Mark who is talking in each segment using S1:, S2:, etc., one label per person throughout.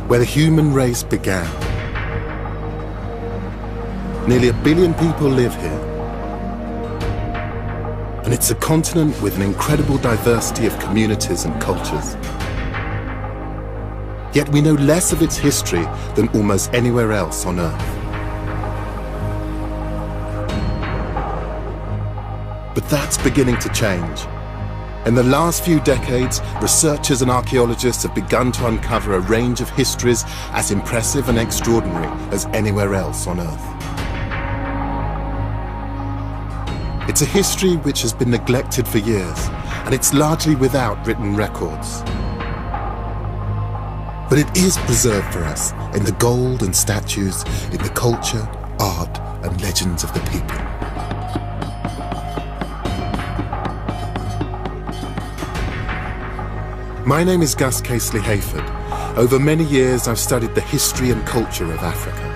S1: where the human race began. Nearly 1 billion people live here. And it's a continent with an incredible diversity of communities and cultures. Yet we know less of its history than almost anywhere else on Earth. But that's beginning to change. In the last few decades, researchers and archaeologists have begun to uncover a range of histories as impressive and extraordinary as anywhere else on Earth. It's a history which has been neglected for years, and it's largely without written records. But it is preserved for us in the gold and statues, in the culture, art, and legends of the people. My name is Gus Casely-Hayford. Over many years, I've studied the history and culture of Africa.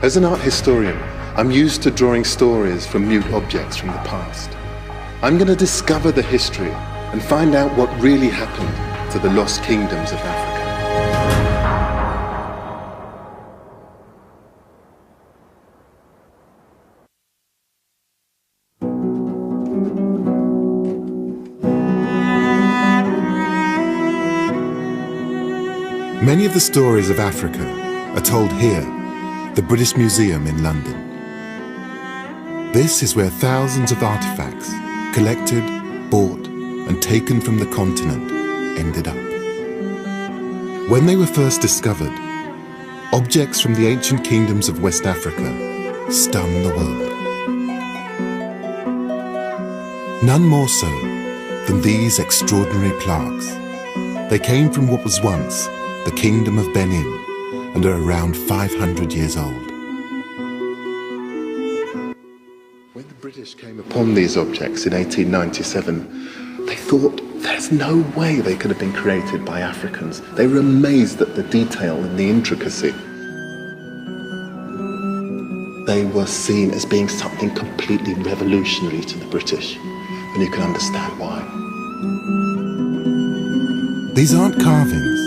S1: As an art historian, I'm used to drawing stories from mute objects from the past. I'm going to discover the history and find out what really happened to the lost kingdoms of Africa. Many of the stories of Africa are told here, the British Museum in London. This is where thousands of artifacts, collected, bought, and taken from the continent, ended up. When they were first discovered, objects from the ancient kingdoms of West Africa stunned the world. None more so than these extraordinary plaques. They came from what was once the Kingdom of Benin, and are around 500 years old. When the British came upon these objects in 1897, they thought there's no way they could have been created by Africans. They were amazed at the detail and the intricacy. They were seen as being something completely revolutionary to the British, and you can understand why. These aren't carvings.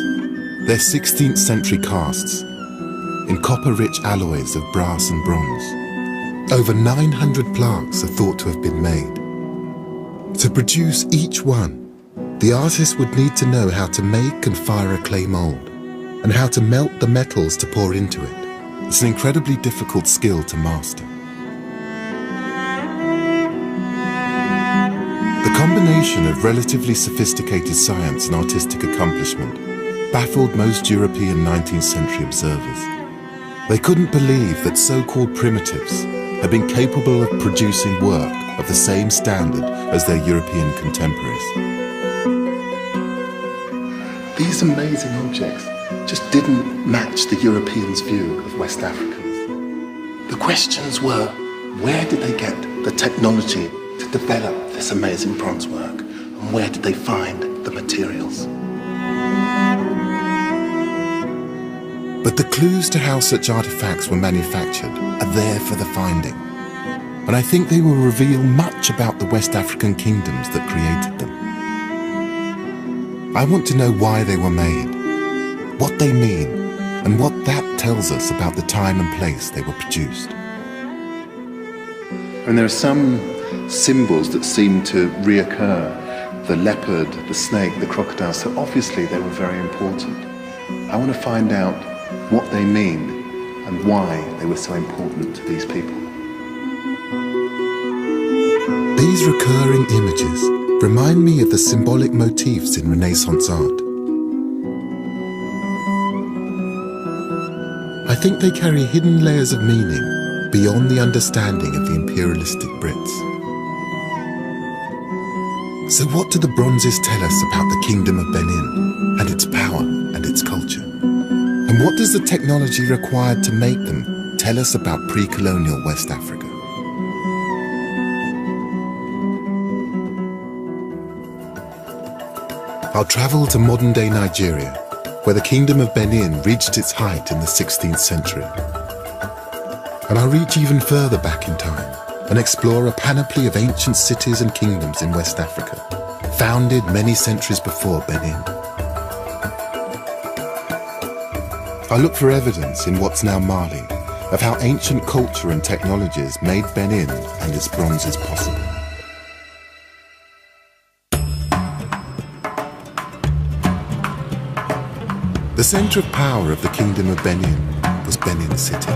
S1: They're 16th century casts in copper-rich alloys of brass and bronze. Over 900 plaques are thought to have been made. To produce each one, the artist would need to know how to make and fire a clay mold, and how to melt the metals to pour into it. It's an incredibly difficult skill to master. The combination of relatively sophisticated science and artistic accomplishment baffled most European 19th century observers. They couldn't believe that so-called primitives had been capable of producing work of the same standard as their European contemporaries. These amazing objects just didn't match the Europeans' view of West Africans. The questions were, where did they get the technology to develop this amazing bronze work? And where did they find the materials? But the clues to how such artifacts were manufactured are there for the finding. And I think they will reveal much about the West African kingdoms that created them. I want to know why they were made, what they mean, and what that tells us about the time and place they were produced. And there are some symbols that seem to reoccur. The leopard, the snake, the crocodile, so obviously they were very important. I want to find out what they mean and why they were so important to these people. These recurring images remind me of the symbolic motifs in Renaissance art. I think they carry hidden layers of meaning beyond the understanding of the imperialistic Brits. So what do the bronzes tell us about the Kingdom of Benin and its power and its culture? And what does the technology required to make them tell us about pre-colonial West Africa? I'll travel to modern-day Nigeria, where the Kingdom of Benin reached its height in the 16th century. And I'll reach even further back in time and explore a panoply of ancient cities and kingdoms in West Africa, founded many centuries before Benin. I look for evidence in what's now Mali of how ancient culture and technologies made Benin and its bronzes possible. The centre of power of the Kingdom of Benin was Benin City.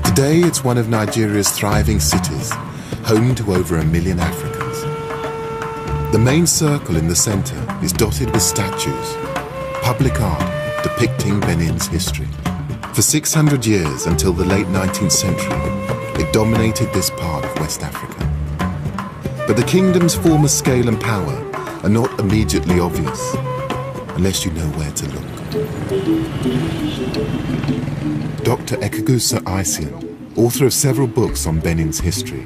S1: Today it's one of Nigeria's thriving cities, home to over 1 million Africans. The main circle in the centre is dotted with statues, public art depicting Benin's history. For 600 years, until the late 19th century, it dominated this part of West Africa. But the kingdom's former scale and power are not immediately obvious, unless you know where to look. Dr. Ekagusa Isian, author of several books on Benin's history,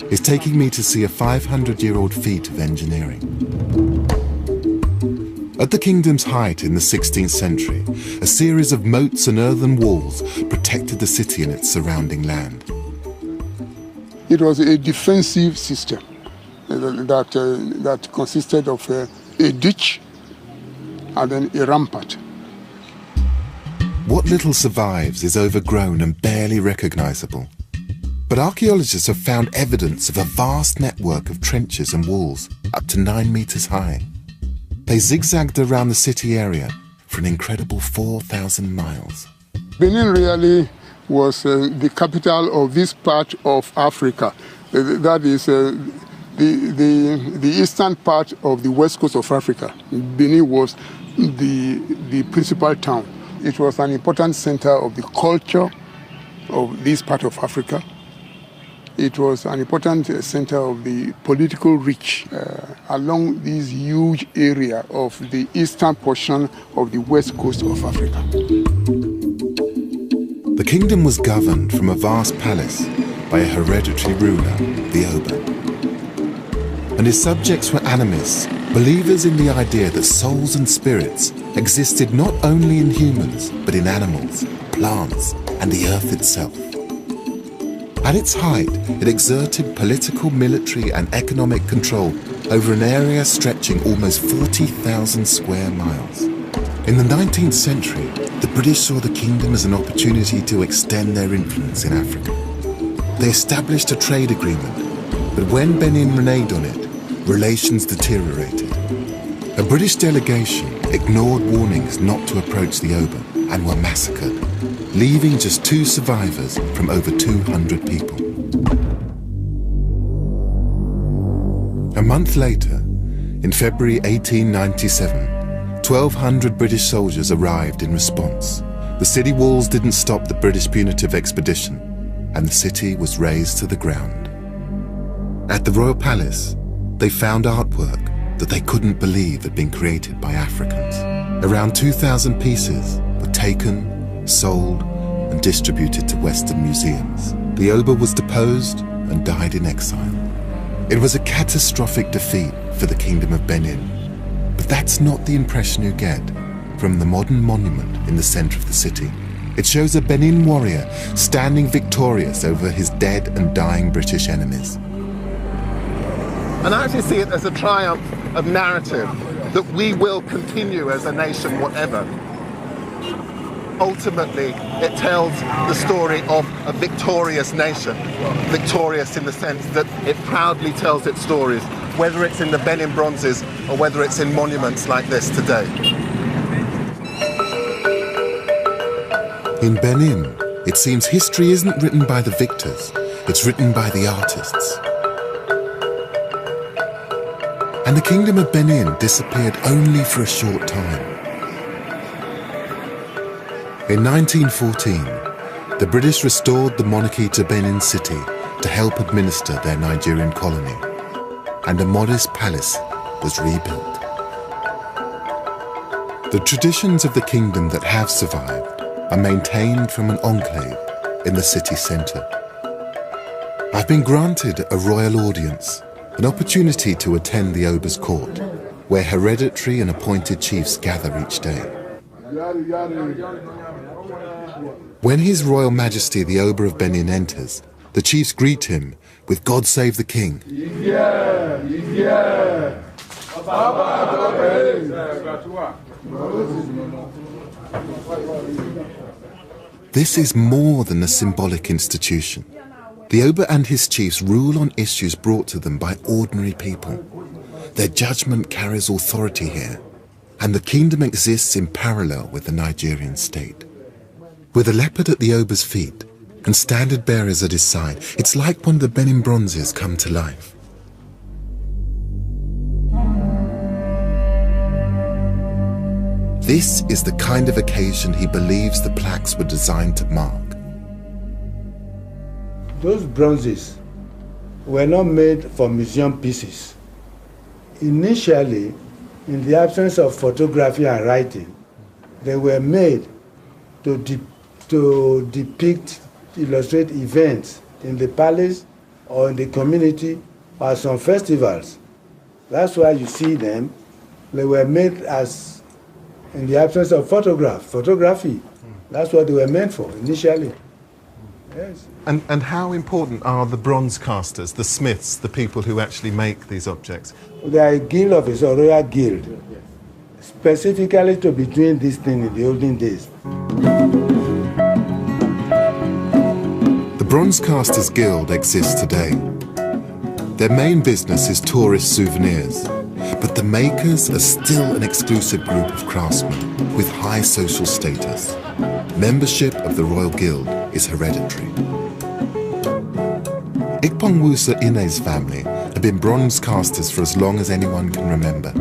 S1: is taking me to see a 500-year-old feat of engineering. At the kingdom's height in the 16th century, a series of moats and earthen walls protected the city and its surrounding land.
S2: It was a defensive system that consisted of a ditch and then a rampart.
S1: What little survives is overgrown and barely recognizable. But archaeologists have found evidence of a vast network of trenches and walls, up to 9 meters high. They zigzagged around the city area for an incredible 4,000 miles.
S2: Benin really was the capital of this part of Africa. That is the eastern part of the west coast of Africa. Benin was the principal town. It was an important center of the culture of this part of Africa. It was an important center of the political reach along this huge area of the eastern portion of the west coast of Africa.
S1: The kingdom was governed from a vast palace by a hereditary ruler, the Oba. And his subjects were animists, believers in the idea that souls and spirits existed not only in humans, but in animals, plants, and the earth itself. At its height, it exerted political, military, and economic control over an area stretching almost 40,000 square miles. In the 19th century, the British saw the kingdom as an opportunity to extend their influence in Africa. They established a trade agreement, but when Benin reneged on it, relations deteriorated. A British delegation ignored warnings not to approach the Oba and were massacred, leaving just 2 survivors from over 200 people. A month later, in February 1897, 1,200 British soldiers arrived in response. The city walls didn't stop the British punitive expedition, and the city was razed to the ground. At the royal palace, they found artwork that they couldn't believe had been created by Africans. Around 2,000 pieces were taken, sold, and distributed to Western museums. The Oba was deposed and died in exile. It was a catastrophic defeat for the Kingdom of Benin, but that's not the impression you get from the modern monument in the center of the city. It shows a Benin warrior standing victorious over his dead and dying British enemies.
S3: And I actually see it as a triumph of narrative, that we will continue as a nation, whatever. Ultimately, it tells the story of a victorious nation, victorious in the sense that it proudly tells its stories, whether it's in the Benin bronzes or whether it's in monuments like this today.
S1: In Benin, it seems history isn't written by the victors, it's written by the artists. And the Kingdom of Benin disappeared only for a short time. In 1914, the British restored the monarchy to Benin City to help administer their Nigerian colony, and a modest palace was rebuilt. The traditions of the kingdom that have survived are maintained from an enclave in the city centre. I've been granted a royal audience, an opportunity to attend the Oba's court, where hereditary and appointed chiefs gather each day. When His Royal Majesty the Oba of Benin enters, the chiefs greet him with "God save the King." This is more than a symbolic institution. The Oba and his chiefs rule on issues brought to them by ordinary people. Their judgment carries authority here, and the kingdom exists in parallel with the Nigerian state. With a leopard at the Oba's feet and standard bearers at his side, it's like one of the Benin bronzes come to life. This is the kind of occasion he believes the plaques were designed to mark.
S4: Those bronzes were not made for museum pieces. Initially, in the absence of photography and writing, they were made to depict, illustrate events in the palace or in the community or some festivals. That's why you see them. They were made as, in the absence of photography. That's what they were meant for initially. Yes.
S3: And how important are the bronze casters, the smiths, the people who actually make these objects?
S4: They are a guild of a royal guild, specifically to be doing this thing in the olden days.
S1: The Bronze Casters Guild exists today. Their main business is tourist souvenirs, but the makers are still an exclusive group of craftsmen with high social status. Membership of the Royal Guild is hereditary. Ikpongwusa Ine's family have been bronze casters for as long as anyone can remember.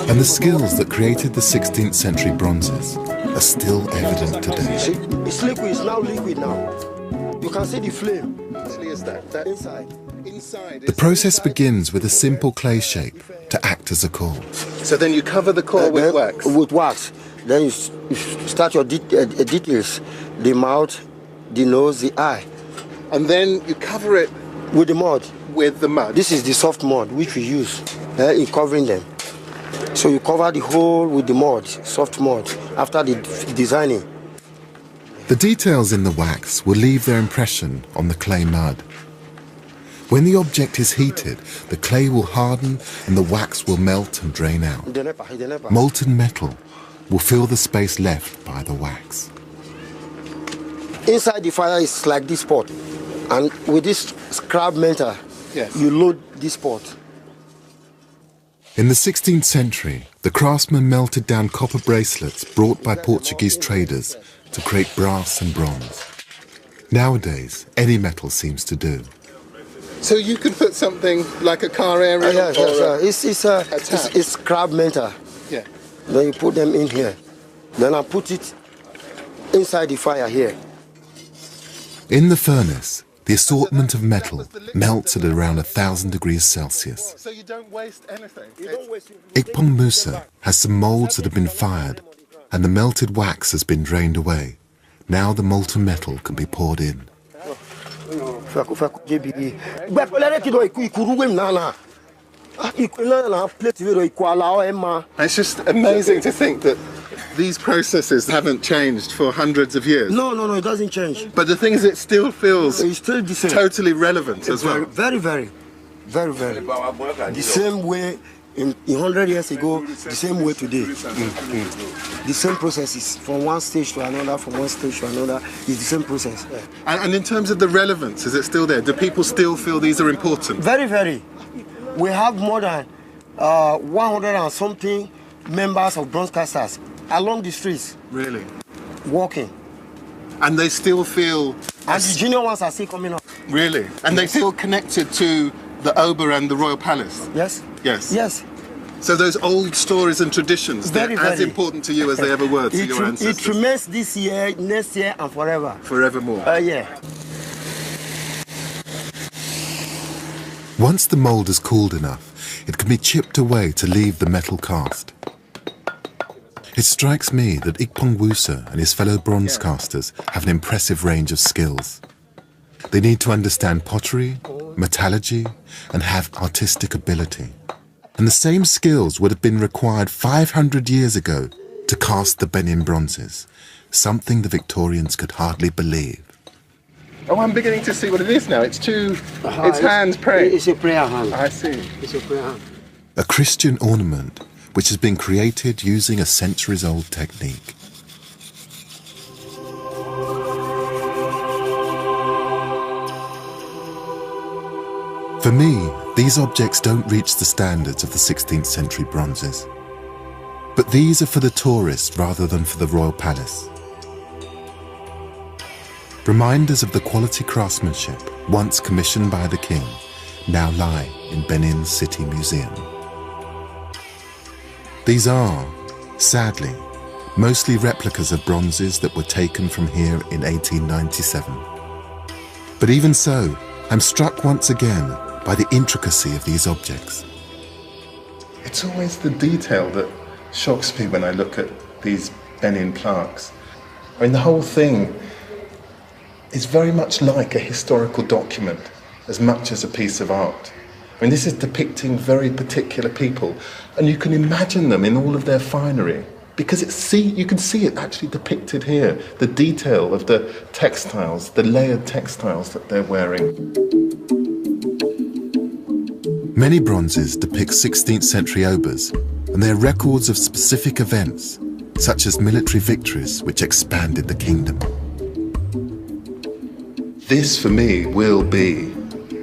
S1: And the skills that created the 16th century bronzes are still evident today.
S5: It's liquid, it's now liquid now. You can see the flame. Inside.
S1: The process begins with a simple clay shape to act as a core.
S3: So then you cover the core with wax?
S5: With wax. Then you start your details, the mouth, the nose, the eye.
S3: And then you cover it
S5: with the mud.
S3: With the mud?
S5: This is the soft mud which we use in covering them. So you cover the whole with the mud, soft mud, after the designing.
S1: The details in the wax will leave their impression on the clay mud. When the object is heated, the clay will harden and the wax will melt and drain out. Molten metal will fill the space left by the wax.
S5: Inside the fire is like this pot, and with this scrap metal, yes, you load this pot.
S1: In the 16th century, the craftsmen melted down copper bracelets brought by Portuguese traders to create brass and bronze. Nowadays, any metal seems to do.
S3: So you could put something like a car aerial?
S5: It's scrap metal.
S3: Yeah.
S5: Then you put them in here. Then I put it inside the fire here.
S1: In the furnace, the assortment of metal melts at around 1,000 degrees Celsius.
S3: So you don't waste anything?
S1: Ikpong Musa has some moulds that have been fired, and the melted wax has been drained away. Now the molten metal can be poured in.
S3: It's just amazing to think that these processes haven't changed for hundreds of years.
S5: No, it doesn't change.
S3: But the thing is, it still feels
S5: it's still the same.
S3: Totally relevant as well.
S5: Very. The same way in 100 years ago, the same way today. The same processes from one stage to another, from one stage to another, is the same process.
S3: And in terms of the relevance, is it still there? Do people still feel these are important?
S5: Very. We have more than 100 and something members of bronze casters along the streets.
S3: Really?
S5: Walking.
S3: And they still feel...
S5: And the junior ones are still coming up.
S3: Really? And they feel connected to the Oba and the royal palace?
S5: Yes.
S3: So those old stories and traditions, they're as important to you as they ever were to your ancestors?
S5: It remains this year, next year, and forever.
S3: Forevermore?
S5: Yeah.
S1: Once the mould is cooled enough, it can be chipped away to leave the metal cast. It strikes me that Ikpongwusa and his fellow bronze casters have an impressive range of skills. They need to understand pottery, metallurgy, and have artistic ability. And the same skills would have been required 500 years ago to cast the Benin bronzes, something the Victorians could hardly believe.
S3: Oh, I'm beginning to see what it is now. It's hands praying.
S5: It's a prayer hand.
S3: I see.
S5: It's a prayer hand.
S1: A Christian ornament which has been created using a centuries-old technique. For me, these objects don't reach the standards of the 16th century bronzes. But these are for the tourist rather than for the royal palace. Reminders of the quality craftsmanship once commissioned by the king now lie in Benin's City Museum. These are, sadly, mostly replicas of bronzes that were taken from here in 1897. But even so, I'm struck once again by the intricacy of these objects.
S3: It's always the detail that shocks me when I look at these Benin plaques. I mean, the whole thing is very much like a historical document as much as a piece of art. I mean, this is depicting very particular people, and you can imagine them in all of their finery, because you can see it actually depicted here, the detail of the textiles, the layered textiles that they're wearing.
S1: Many bronzes depict 16th century obas, and they are records of specific events, such as military victories which expanded the kingdom.
S3: This, for me, will be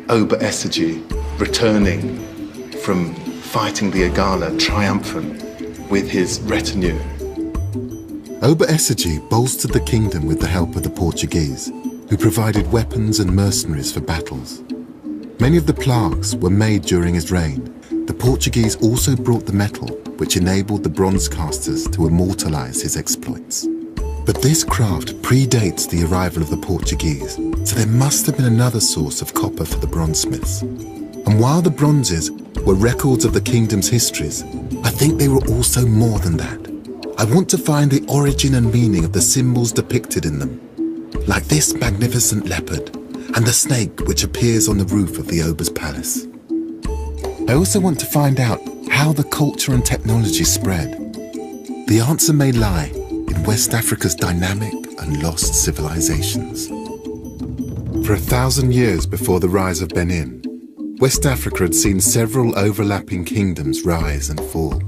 S3: Oba Essegie returning from fighting the Agala triumphant with his retinue.
S1: Oba Essegie bolstered the kingdom with the help of the Portuguese, who provided weapons and mercenaries for battles. Many of the plaques were made during his reign. The Portuguese also brought the metal, which enabled the bronze casters to immortalize his exploits. But this craft predates the arrival of the Portuguese, so there must have been another source of copper for the bronzesmiths. And while the bronzes were records of the kingdom's histories, I think they were also more than that. I want to find the origin and meaning of the symbols depicted in them, like this magnificent leopard and the snake which appears on the roof of the Oba's palace. I also want to find out how the culture and technology spread. The answer may lie in West Africa's dynamic and lost civilizations. For 1,000 years before the rise of Benin, West Africa had seen several overlapping kingdoms rise and fall.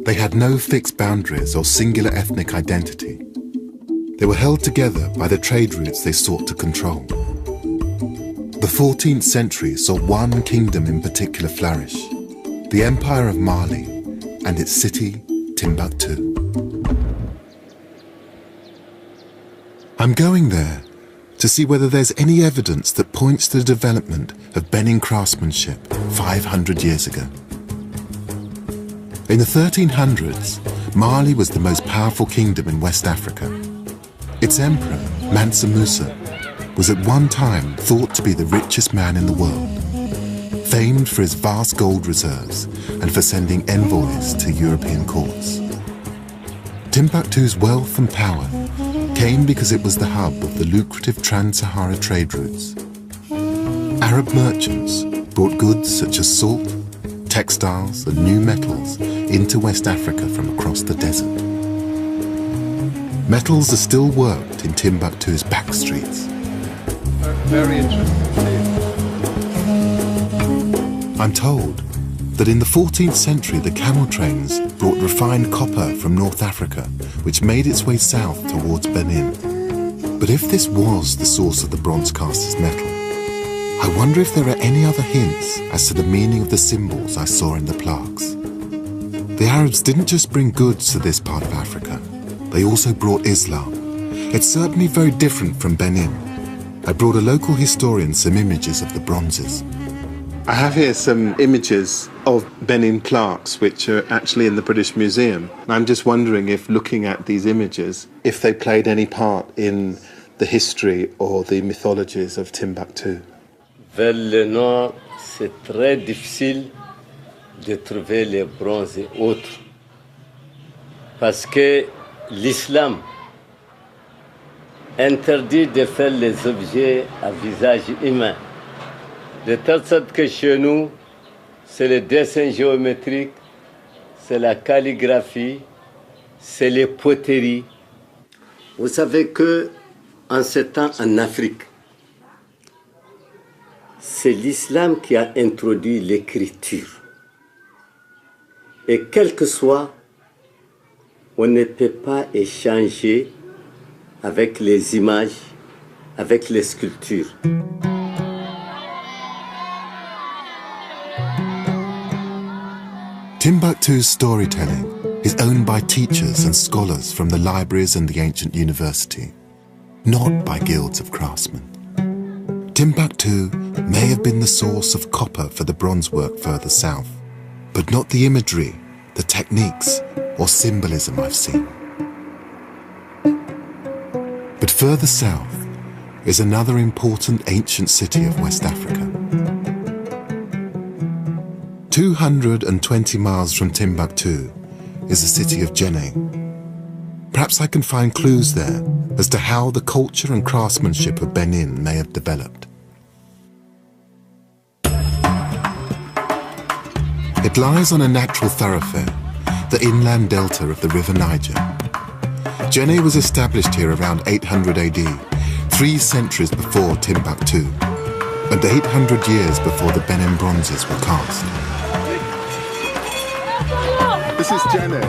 S1: They had no fixed boundaries or singular ethnic identity. They were held together by the trade routes they sought to control. The 14th century saw one kingdom in particular flourish, the Empire of Mali and its city, Timbuktu. I'm going there to see whether there's any evidence that points to the development of Benin craftsmanship 500 years ago. In the 1300s, Mali was the most powerful kingdom in West Africa. Its emperor, Mansa Musa, was at one time thought to be the richest man in the world, famed for his vast gold reserves and for sending envoys to European courts. Timbuktu's wealth and power came because it was the hub of the lucrative trans-Sahara trade routes. Arab merchants brought goods such as salt, textiles and new metals into West Africa from across the desert. Metals are still worked in Timbuktu's back streets.
S3: Very interesting.
S1: I'm told that in the 14th century the camel trains brought refined copper from North Africa, which made its way south towards Benin. But if this was the source of the bronze caster's metal, I wonder if there are any other hints as to the meaning of the symbols I saw in the plaques. The Arabs didn't just bring goods to this part of Africa, they also brought Islam. It's certainly very different from Benin. I brought a local historian some images of the bronzes.
S3: I have here some images of Benin plaques which are actually in the British Museum. And I'm just wondering if, looking at these images, if they played any part in the history or the mythologies of Timbuktu.
S6: Vers le nord, c'est très difficile de trouver les bronzes et autres. Parce que l'islam interdit de faire les objets à visage humain. De telle sorte que chez nous, c'est le dessin géométrique, c'est la calligraphie, c'est les poteries. Vous savez que en ce temps en Afrique, c'est l'islam qui a introduit l'écriture. Et quel que soit, on ne peut pas échanger avec les images, avec les sculptures.
S1: Timbuktu's storytelling is owned by teachers and scholars from the libraries and the ancient university, not by guilds of craftsmen. Timbuktu may have been the source of copper for the bronze work further south, but not the imagery, the techniques, or symbolism I've seen. But further south is another important ancient city of West Africa. 220 miles from Timbuktu is the city of Djenné. Perhaps I can find clues there as to how the culture and craftsmanship of Benin may have developed. It lies on a natural thoroughfare, the inland delta of the River Niger. Djenné was established here around 800 AD, 3 centuries before Timbuktu, and 800 years before the Benin bronzes were cast.
S3: This is Djenné.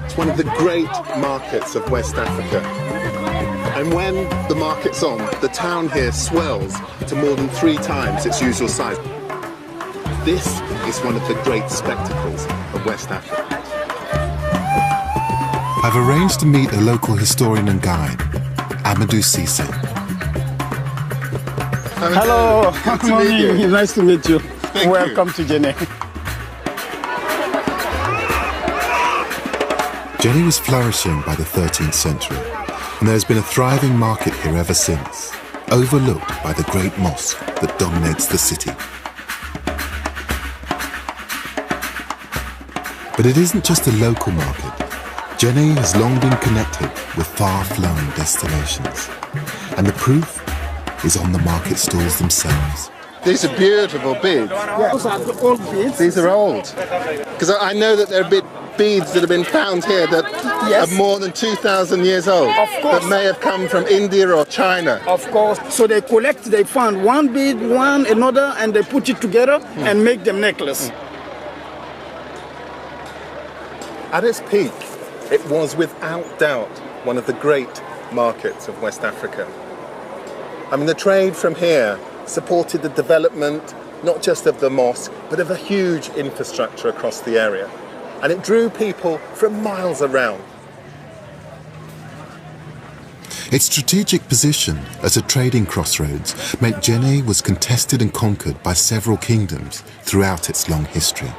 S3: It's one of the great markets of West Africa. And when the market's on, the town here swells to more than 3 times its usual size. This is one of the great spectacles of West Africa.
S1: I've arranged to meet a local historian and guide, Amadou Cissé.
S7: Hello, good morning. Nice to meet you. Welcome to Djenné.
S1: Djenné was flourishing by the 13th century, and there's been a thriving market here ever since, overlooked by the great mosque that dominates the city. But it isn't just a local market. Djenné has long been connected with far-flung destinations, and the proof is on the market stalls themselves.
S3: These are beautiful beads.
S7: Yeah, those are the old beads.
S3: These are old. Because I know that there are beads that have been found here that
S7: Yes.
S3: are more than 2,000 years old.
S7: Of course.
S3: That may have come from India or China.
S7: Of course. So they found one bead, another, and they put it together and make them necklace.
S3: At its peak, it was without doubt one of the great markets of West Africa. I mean, the trade from here supported the development not just of the mosque, but of a huge infrastructure across the area. And it drew people from miles around.
S1: Its strategic position as a trading crossroads meant Djenné was contested and conquered by several kingdoms throughout its long history.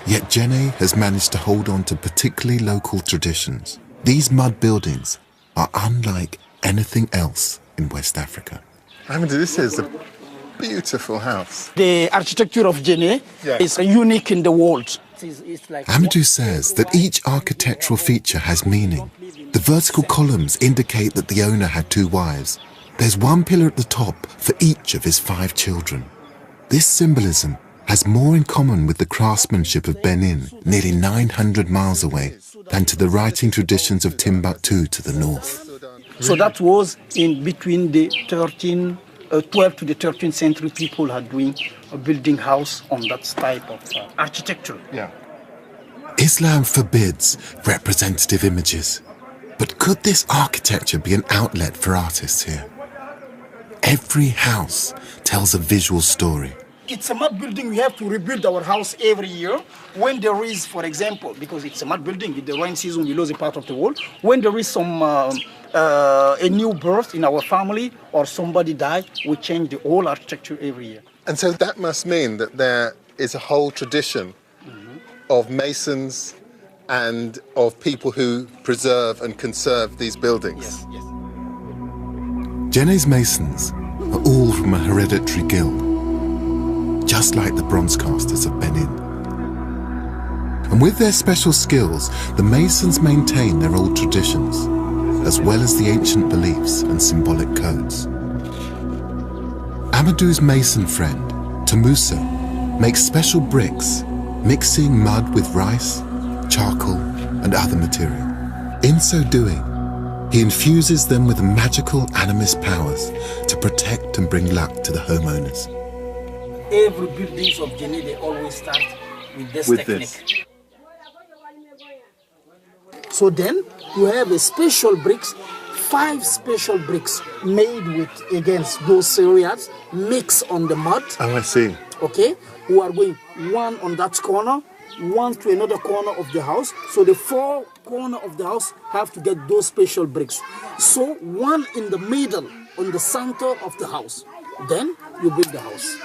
S1: Yet Djenné has managed to hold on to particularly local traditions. These mud buildings are unlike anything else in West Africa.
S3: I mean, this is a beautiful house.
S7: The architecture of Djenné is unique in the world.
S1: Amadou says that each architectural feature has meaning. The vertical columns indicate that the owner had 2 wives. There's one pillar at the top for each of his 5 children. This symbolism has more in common with the craftsmanship of Benin, nearly 900 miles away, than to the writing traditions of Timbuktu to the north.
S7: So that was in between the 12th to the 13th century. People are doing a building house on that type of architecture.
S3: Yeah.
S1: Islam forbids representative images, but could this architecture be an outlet for artists here? Every house tells a visual story.
S7: It's a mud building. We have to rebuild our house every year. When there is, for example, because it's a mud building, in the rain season we lose a part of the wall. When there is some a new birth in our family or somebody died, we change the whole architecture every year.
S3: And so that must mean that there is a whole tradition of masons and of people who preserve and conserve these buildings.
S7: Yes, yes.
S1: Djenné's masons are all from a hereditary guild, just like the bronze casters of Benin. And with their special skills, the masons maintain their old traditions, as well as the ancient beliefs and symbolic codes. Amadou's mason friend, Tamusa, makes special bricks, mixing mud with rice, charcoal, and other material. In so doing, he infuses them with magical animist powers to protect and bring luck to the homeowners.
S7: Every buildings of Djenné, they always start with this technique. So then you have a special bricks, 5 special bricks made with, against those cereals, mixed on the mud.
S3: Oh, I see.
S7: Okay, who are going one on that corner, one to another corner of the house. So the 4 corners of the house have to get those special bricks. So one in the middle, on the center of the house. Then you build the house.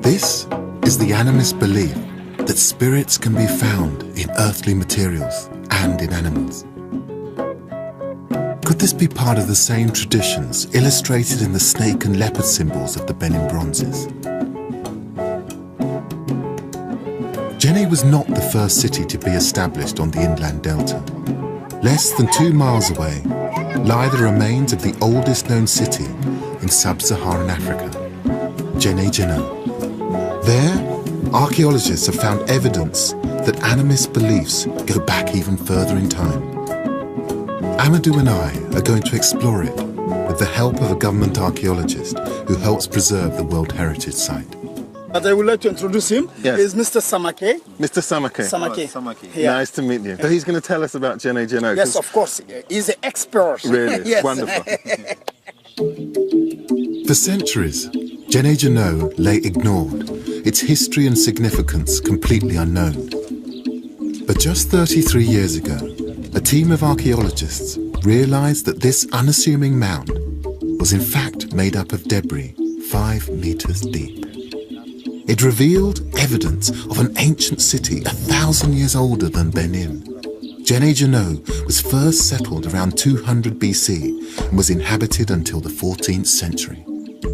S1: This is the animist belief that spirits can be found in earthly materials and in animals. Could this be part of the same traditions illustrated in the snake and leopard symbols of the Benin bronzes? Djenné was not the first city to be established on the inland delta. Less than 2 miles away lie the remains of the oldest known city in sub-Saharan Africa, Djenné. There, archaeologists have found evidence that animist beliefs go back even further in time. Amadou and I are going to explore it with the help of a government archaeologist who helps preserve the World Heritage Site.
S7: But I would like to introduce him.
S3: Yes.
S7: He's Mr. Samake.
S3: Mr. Samake.
S7: Samake. Yeah.
S3: Nice to meet you. So he's going to tell us about Djenné.
S7: Yes, of course. He's an expert.
S3: Really?
S7: Yes.
S3: Wonderful.
S1: For centuries, Djenné lay ignored, its history and significance completely unknown. But just 33 years ago, a team of archaeologists realized that this unassuming mound was in fact made up of debris 5 meters deep. It revealed evidence of an ancient city 1,000 years older than Benin. Djenné was first settled around 200 BC and was inhabited until the 14th century.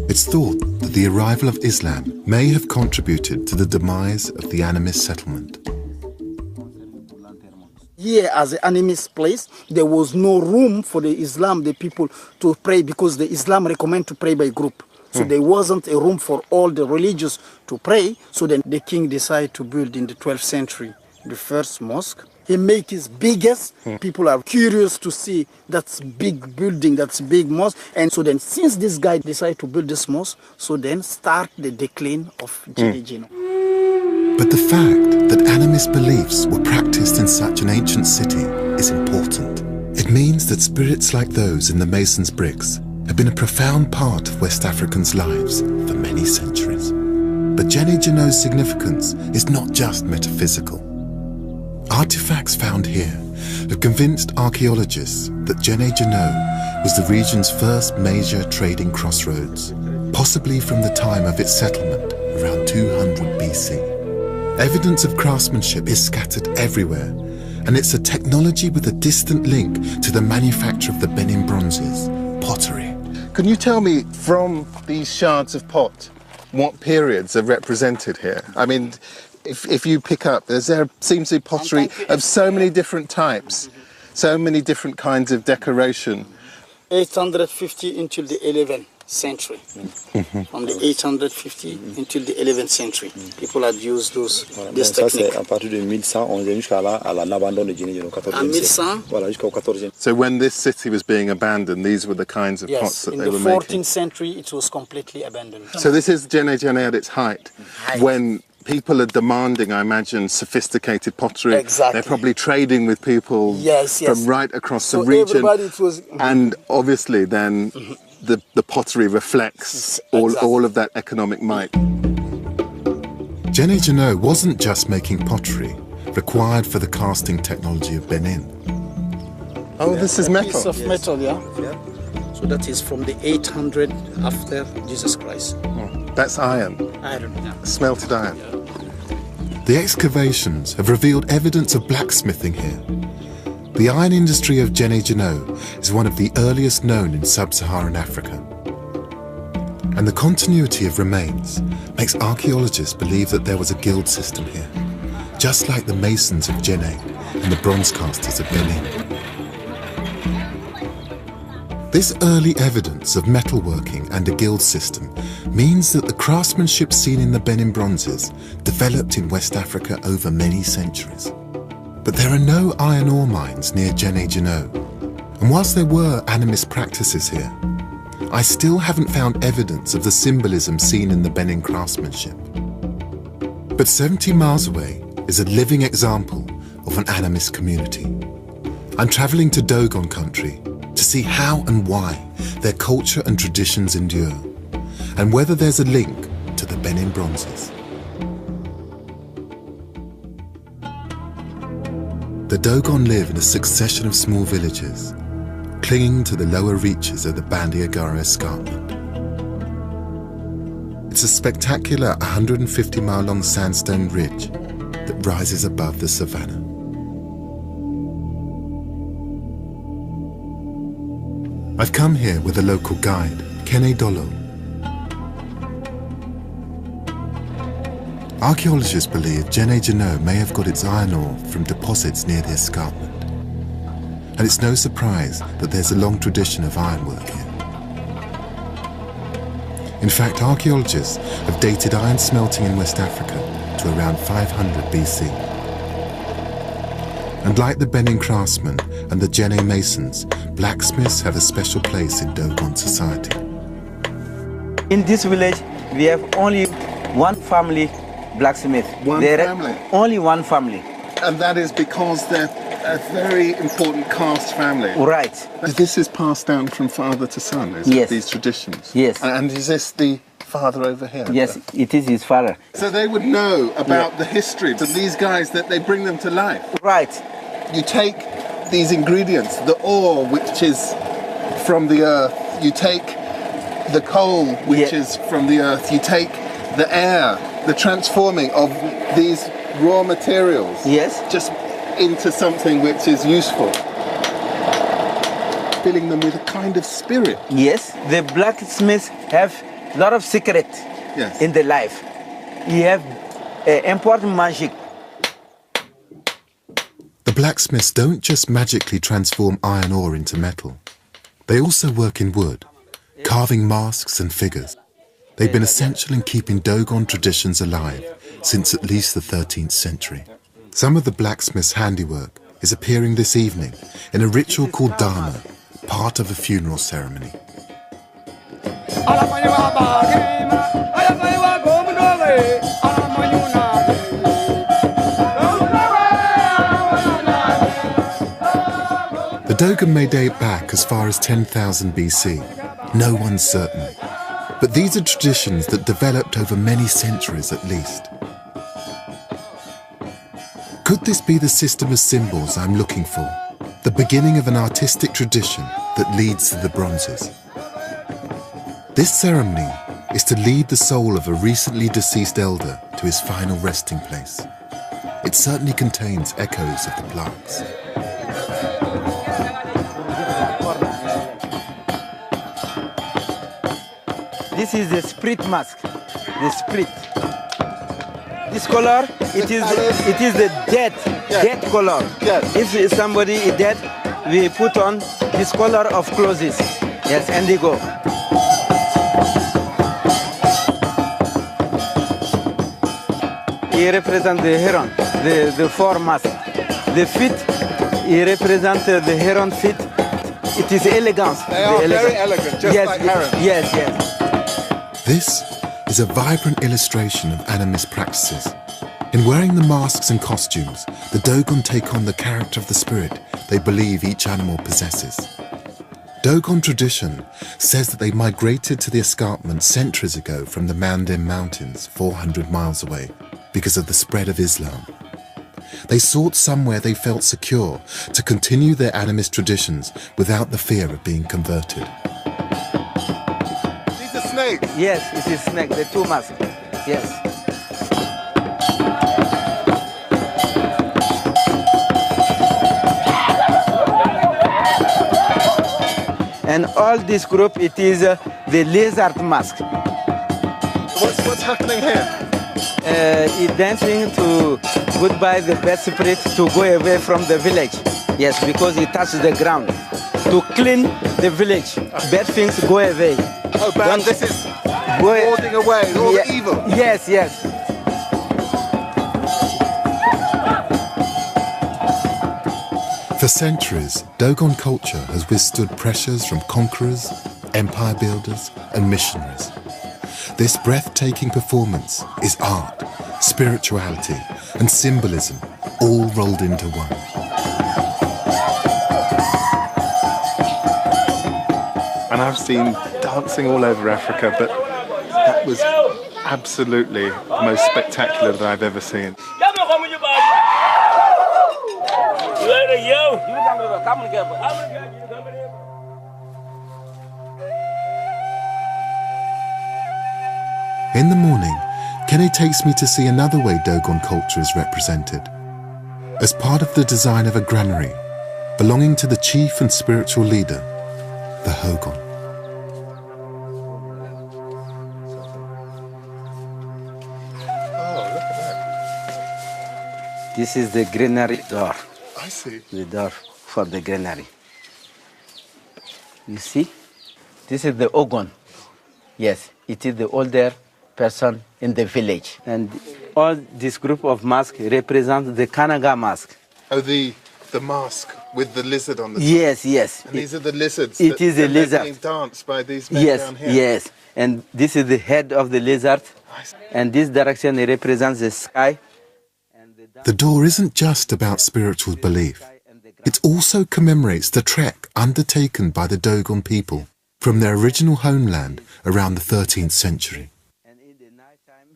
S1: It's thought that the arrival of Islam may have contributed to the demise of the animist settlement.
S7: Here, as an animist place, there was no room for the Islam, the people, to pray, because the Islam recommend to pray by group. So there wasn't a room for all the religious to pray. So then the king decided to build in the 12th century the first mosque. He made his biggest. People are curious to see that's big building, that's big mosque. And so then since this guy decided to build this mosque, so then start the decline of Djenné.
S1: But the fact that animist beliefs were practiced in such an ancient city is important. It means that spirits like those in the mason's bricks have been a profound part of West Africans' lives for many centuries. But Djenné's significance is not just metaphysical. Artifacts found here have convinced archaeologists that Djenné was the region's first major trading crossroads, possibly from the time of its settlement around 200 BC. Evidence of craftsmanship is scattered everywhere, and it's a technology with a distant link to the manufacture of the Benin bronzes, pottery.
S3: Can you tell me, from these shards of pot, what periods are represented here? I mean, if you pick up, there seems to be pottery of so many different types, so many different kinds of decoration.
S7: 850 until the 11th century. From the 850 until the 11th century, people had used this technique.
S8: À partir de 1100, on est jusqu'à l'abandon de Djenné au 14e siècle. Voilà, jusqu'au 14e.
S3: So when this city was being abandoned, these were the kinds of pots that they were making?
S7: Yes, in the 14th century, it was completely abandoned.
S3: So this is Djenné at its height, when people are demanding, I imagine, sophisticated pottery.
S7: Exactly.
S3: They're probably trading with people from right across the region. And obviously then the pottery reflects all of that economic might.
S1: Djenné wasn't just making pottery required for the casting technology of Benin.
S3: Oh, this is metal.
S7: Piece of metal, yeah. So that is from the 800 after Jesus Christ.
S3: That's iron.
S7: Iron, yeah.
S3: Smelted iron.
S1: The excavations have revealed evidence of blacksmithing here. The iron industry of Djenné is one of the earliest known in sub-Saharan Africa. And the continuity of remains makes archaeologists believe that there was a guild system here, just like the masons of Djenné and the bronze casters of Benin. This early evidence of metalworking and a guild system means that the craftsmanship seen in the Benin bronzes developed in West Africa over many centuries. But there are no iron ore mines near Djenné, and whilst there were animist practices here, I still haven't found evidence of the symbolism seen in the Benin craftsmanship. But 70 miles away is a living example of an animist community. I'm traveling to Dogon country to see how and why their culture and traditions endure, and whether there's a link to the Benin bronzes. The Dogon live in a succession of small villages, clinging to the lower reaches of the Bandiagara escarpment. It's a spectacular 150-mile-long sandstone ridge that rises above the savannah. I've come here with a local guide, Kene Dolo. Archaeologists believe Jene Jano may have got its iron ore from deposits near the escarpment. And it's no surprise that there's a long tradition of ironwork here. In fact, archaeologists have dated iron smelting in West Africa to around 500 BC. And like the Benin craftsmen and the Jene masons, blacksmiths have a special place in Dogon society.
S9: In this village, we have only one family blacksmith.
S3: Family?
S9: Only one family.
S3: And that is because they're a very important caste family.
S9: Right.
S3: This is passed down from father to son, is
S9: Yes.
S3: it, these traditions?
S9: Yes.
S3: And is this the father over here?
S9: Yes, it is his father.
S3: So they would know about the history of these guys, that they bring them to life.
S9: Right.
S3: You take these ingredients, the ore which is from the earth, you take the coal which is from the earth, you take the air, the transforming of these raw materials.
S9: Yes.
S3: Just into something which is useful. Filling them with a kind of spirit.
S9: Yes, the blacksmiths have a lot of secret in their life. You have important magic.
S1: The blacksmiths don't just magically transform iron ore into metal. They also work in wood, carving masks and figures. They've been essential in keeping Dogon traditions alive since at least the 13th century. Some of the blacksmith's handiwork is appearing this evening in a ritual called Dharma, part of a funeral ceremony. The Dogon may date back as far as 10,000 BC. No one's certain. But these are traditions that developed over many centuries at least. Could this be the system of symbols I'm looking for? The beginning of an artistic tradition that leads to the bronzes. This ceremony is to lead the soul of a recently deceased elder to his final resting place. It certainly contains echoes of the plaques.
S9: This is the spirit mask, the spirit. This color, it is the dead color.
S3: Yes.
S9: If somebody is dead, we put on this color of clothes. Yes, and they go. He represents the heron, the four mask. The feet, he represents the heron feet. It is elegance.
S3: They are very elegant, just like herons.
S9: Yes, yes.
S1: This is a vibrant illustration of animist practices. In wearing the masks and costumes, the Dogon take on the character of the spirit they believe each animal possesses. Dogon tradition says that they migrated to the escarpment centuries ago from the Mandim Mountains, 400 miles away, because of the spread of Islam. They sought somewhere they felt secure to continue their animist traditions without the fear of being converted.
S3: These are snakes?
S9: Yes, it is snake, the two masks. Yes. And all this group, it is the lizard mask.
S3: What's happening here?
S9: It's dancing to goodbye the bad spirit to go away from the village. Yes, because it touches the ground. To clean the village, bad things go away.
S3: Oh, bad, this is warding away all the evil.
S9: Yes, yes.
S1: For centuries, Dogon culture has withstood pressures from conquerors, empire builders and missionaries. This breathtaking performance is art, spirituality and symbolism all rolled into one.
S3: And I've seen dancing all over Africa, but that was absolutely the most spectacular that I've ever seen.
S1: In the morning, Kenny takes me to see another way Dogon culture is represented. As part of the design of a granary, belonging to the chief and spiritual leader, the Hogon.
S3: Oh, look at that.
S9: This is the granary door.
S3: I see.
S9: The door for the granary. You see? This is the Ogon. Yes, it is the older person in the village. And all this group of masks represent the Kanaga mask.
S3: Oh, the mask with the lizard on the top.
S9: Yes, yes.
S3: And these are the lizards.
S9: It is a lizard.
S3: Being danced by these men
S9: Yes,
S3: down here.
S9: yes. And this is the head of the lizard. And this direction represents the sky.
S1: The door isn't just about spiritual belief. It also commemorates the trek undertaken by the Dogon people from their original homeland around the 13th century.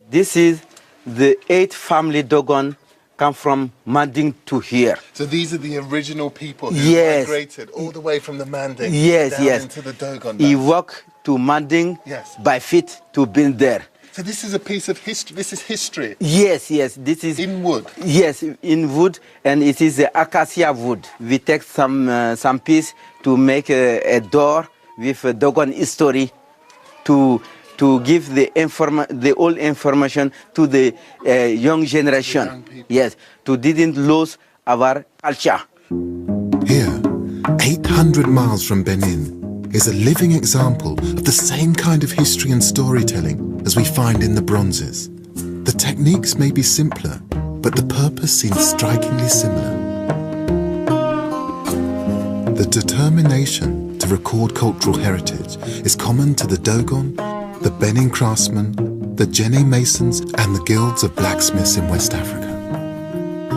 S9: This is the 8th family Dogon come from Manding to here.
S3: So these are the original people who
S9: Yes.
S3: migrated all the way from the Manding
S9: Yes,
S3: down
S9: yes.
S3: into the Dogon.
S9: He
S3: lands.
S9: walked to Manding
S3: Yes.
S9: by feet to be there.
S3: So this is a piece of history. This is history.
S9: Yes, yes. This is
S3: In wood.
S9: Yes, in wood, and it is the acacia wood. We take some piece to make a door with a Dogon history to give the old information to the young generation.
S3: young people.
S9: Yes, to didn't lose our culture.
S1: Here, 800 miles from Benin, is a living example of the same kind of history and storytelling as we find in the bronzes. The techniques may be simpler, but the purpose seems strikingly similar. The determination to record cultural heritage is common to the Dogon, the Benin craftsmen, the Jenne masons and the guilds of blacksmiths in West Africa.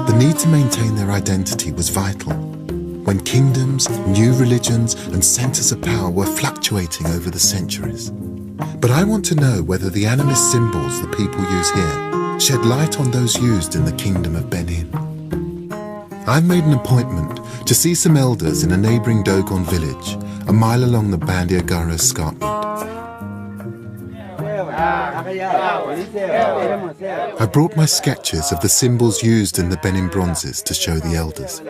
S1: The need to maintain their identity was vital when kingdoms, new religions and centres of power were fluctuating over the centuries. But I want to know whether the animist symbols the people use here shed light on those used in the Kingdom of Benin. I've made an appointment to see some elders in a neighbouring Dogon village, a mile along the Bandiagara escarpment. I brought my sketches of the symbols used in the Benin bronzes to show the elders.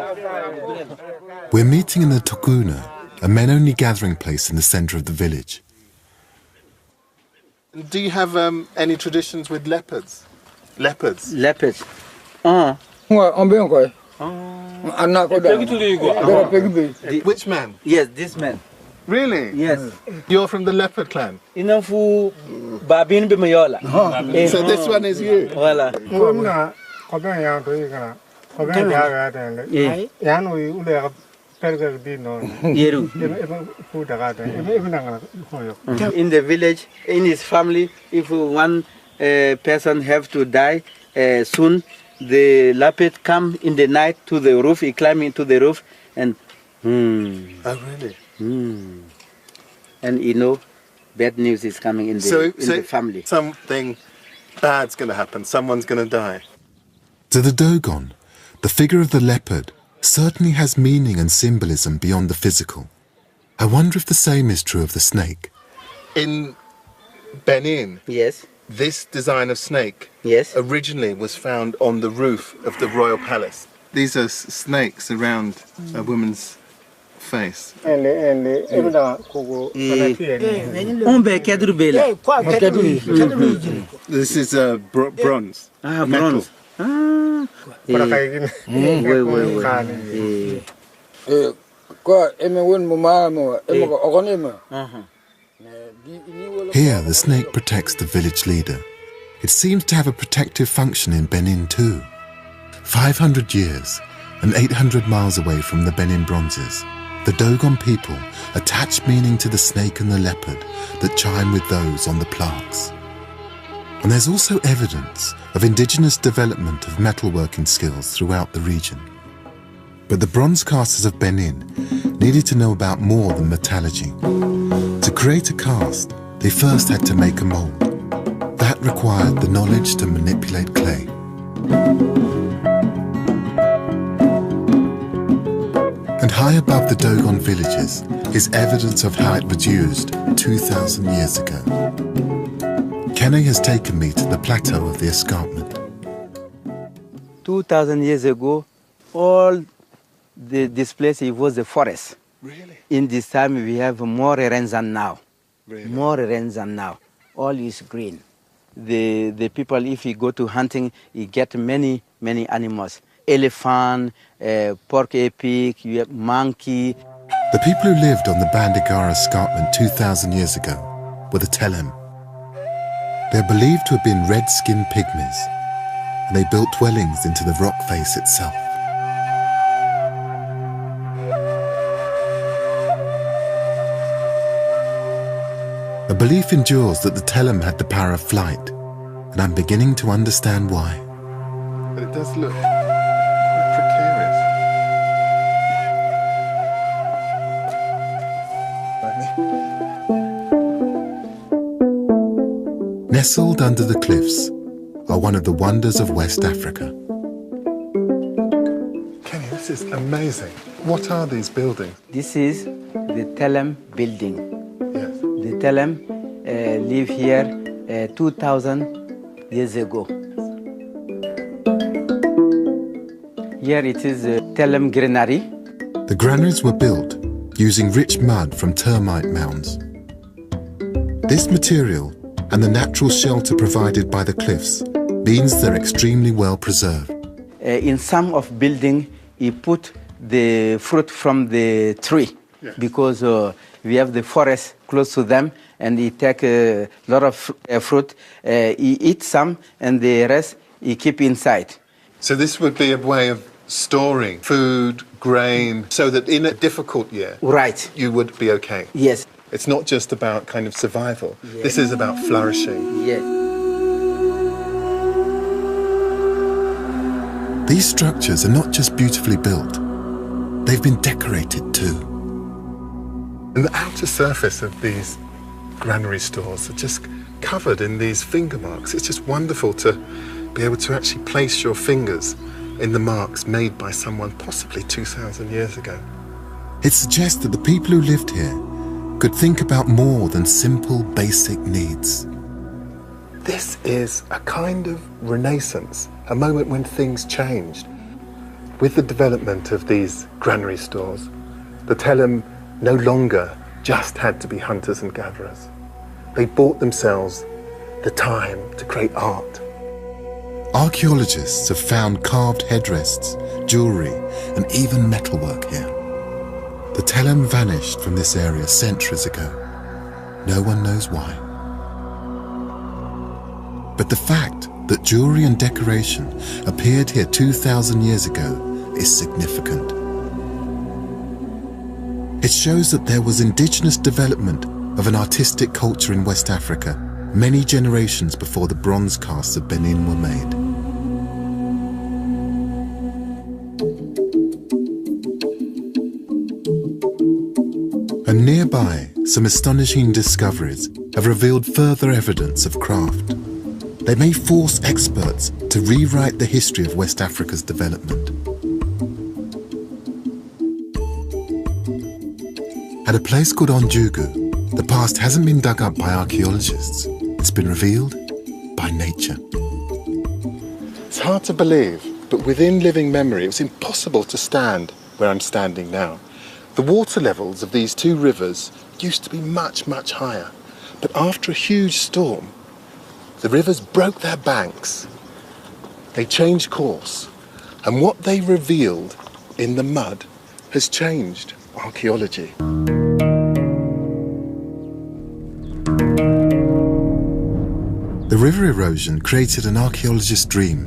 S1: We're meeting in the Tokuna, a men-only gathering place in the centre of the village.
S3: Do you have any traditions with leopards? Leopards?
S9: Leopards.
S3: Which man?
S9: Yes, this man.
S3: Really?
S9: Yes.
S3: You're from the leopard clan?
S9: Inafu babin bimayola.
S3: So this one is you?
S9: Voilà. Yeru. In the village, in his family, if one person have to die soon, the leopard come in the night to the roof. He climb into the roof and.
S3: Oh, really?
S9: And you know, bad news is coming in the family.
S3: Something bad's going to happen. Someone's going to die.
S1: To the Dogon, the figure of the leopard certainly has meaning and symbolism beyond the physical. I wonder if the same is true of the snake.
S3: In Benin,
S9: Yes.
S3: this design of snake
S9: Yes.
S3: originally was found on the roof of the royal palace. These are snakes around a woman's face. This is bronze.
S9: Bronze.
S1: Here, the snake protects the village leader. It seems to have a protective function in Benin too. 500 years and 800 miles away from the Benin bronzes, the Dogon people attach meaning to the snake and the leopard that chime with those on the plaques. And there's also evidence of indigenous development of metalworking skills throughout the region. But the bronze casters of Benin needed to know about more than metallurgy. To create a cast, they first had to make a mold. That required the knowledge to manipulate clay. And high above the Dogon villages is evidence of how it was used 2,000 years ago. Kenny has taken me to the plateau of the escarpment.
S9: 2,000 years ago, all this place, it was a forest.
S3: Really?
S9: In this time, we have more rains than now.
S3: Really?
S9: More rains than now. All is green. The people, if you go to hunting, you get many animals. Elephant, pork epic, you have monkey.
S1: The people who lived on the Bandigara escarpment 2,000 years ago were the Telem. They're believed to have been red-skinned pygmies, and they built dwellings into the rock face itself. A belief endures that the Telem had the power of flight, and I'm beginning to understand why.
S3: But it does look quite precarious.
S1: Nestled under the cliffs are one of the wonders of West Africa.
S3: Kenny, this is amazing. What are these buildings?
S9: This is the Telem building.
S3: Yes.
S9: The Telem live here 2,000 years ago. Here it is the Telem granary.
S1: The granaries were built using rich mud from termite mounds. This material and the natural shelter provided by the cliffs means they're extremely well preserved.
S9: In some of building, you put the fruit from the tree.
S3: Yes.
S9: Because we have the forest close to them, and you take a lot of fruit, you eat some, and the rest you keep inside.
S3: So this would be a way of storing food, grain, so that in a difficult year,
S9: Right.
S3: you would be okay.
S9: Yes.
S3: It's not just about kind of survival.
S9: Yes.
S3: This is about flourishing.
S9: Yes.
S1: These structures are not just beautifully built, they've been decorated too.
S3: And the outer surface of these granary stores are just covered in these finger marks. It's just wonderful to be able to actually place your fingers in the marks made by someone possibly 2,000 years ago.
S1: It suggests that the people who lived here could think about more than simple basic needs.
S3: This is a kind of renaissance, a moment when things changed. With the development of these granary stores, the Telem no longer just had to be hunters and gatherers. They bought themselves the time to create art.
S1: Archaeologists have found carved headrests, jewellery, and even metalwork here. The Telem vanished from this area centuries ago. No one knows why. But the fact that jewellery and decoration appeared here 2,000 years ago is significant. It shows that there was indigenous development of an artistic culture in West Africa many generations before the bronze casts of Benin were made. And nearby, some astonishing discoveries have revealed further evidence of craft. They may force experts to rewrite the history of West Africa's development. At a place called Onjugu, the past hasn't been dug up by archaeologists. It's been revealed by nature.
S3: It's hard to believe, but within living memory, it was impossible to stand where I'm standing now. The water levels of these two rivers used to be much, much higher. But after a huge storm, the rivers broke their banks. They changed course. And what they revealed in the mud has changed archaeology.
S1: The river erosion created an archaeologist's dream,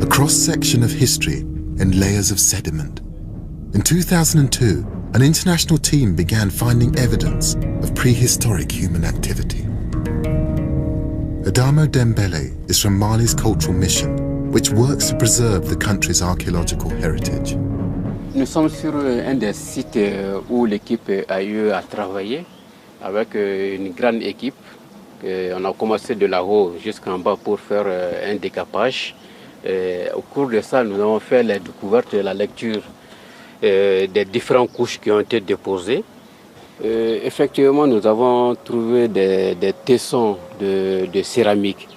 S1: a cross-section of history in layers of sediment. In 2002, an international team began finding evidence of prehistoric human activity. Adamo Dembele is from Mali's Cultural Mission, which works to preserve the country's archaeological heritage.
S10: Nous sommes sur un des sites où l'équipe a eu à travailler avec une grande équipe. On a commencé de là-haut jusqu'en bas pour faire un décapage. Au cours de ça, nous avons fait la découverte et la lecture des différentes couches qui ont été déposées. Effectivement, nous avons trouvé des tessons de céramique.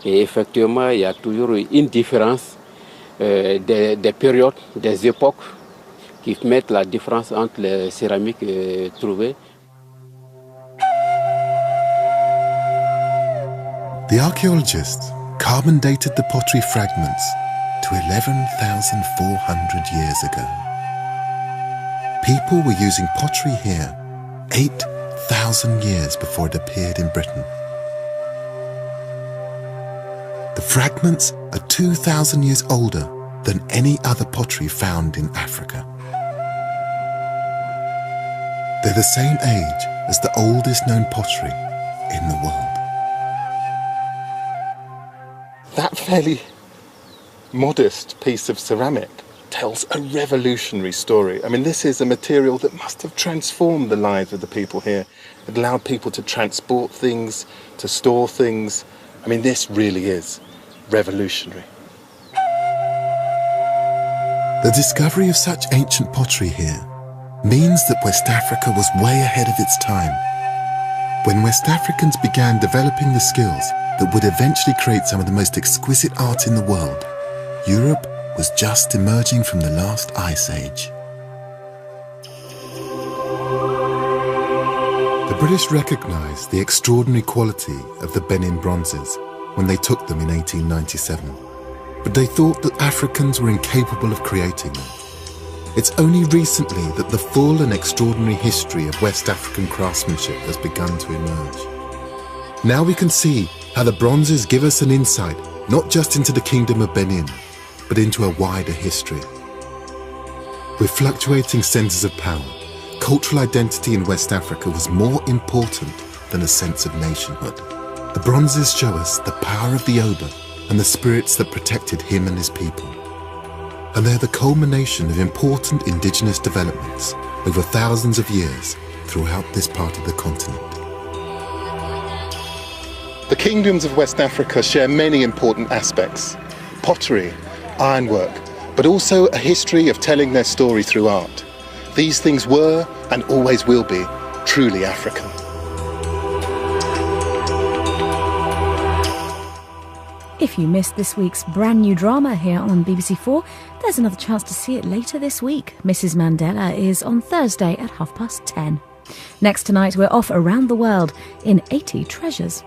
S10: Et effectivement, il y a toujours une différence des périodes, des époques qui mettent la différence entre les céramiques trouvées.
S1: The archaeologists carbon dated the pottery fragments to 11,400 years ago. People were using pottery here 8,000 years before it appeared in Britain. The fragments are 2,000 years older than any other pottery found in Africa. They're the same age as the oldest known pottery in the world.
S3: That fairly modest piece of ceramic tells a revolutionary story. I mean, this is a material that must have transformed the lives of the people here. It allowed people to transport things, to store things. I mean, this really is revolutionary.
S1: The discovery of such ancient pottery here means that West Africa was way ahead of its time. When West Africans began developing the skills that would eventually create some of the most exquisite art in the world, Europe was just emerging from the last ice age. The British recognised the extraordinary quality of the Benin bronzes when they took them in 1897, but they thought that Africans were incapable of creating them. It's only recently that the full and extraordinary history of West African craftsmanship has begun to emerge. Now we can see how the bronzes give us an insight not just into the Kingdom of Benin, but into a wider history. With fluctuating centres of power, cultural identity in West Africa was more important than a sense of nationhood. The bronzes show us the power of the Oba and the spirits that protected him and his people. And they're the culmination of important indigenous developments over thousands of years throughout this part of the continent.
S3: The kingdoms of West Africa share many important aspects: pottery, ironwork, but also a history of telling their story through art. These things were, and always will be, truly African.
S11: If you missed this week's brand new drama here on BBC4, there's another chance to see it later this week. Mrs. Mandela is on Thursday at 10:30. Next tonight, we're off around the world in 80 treasures.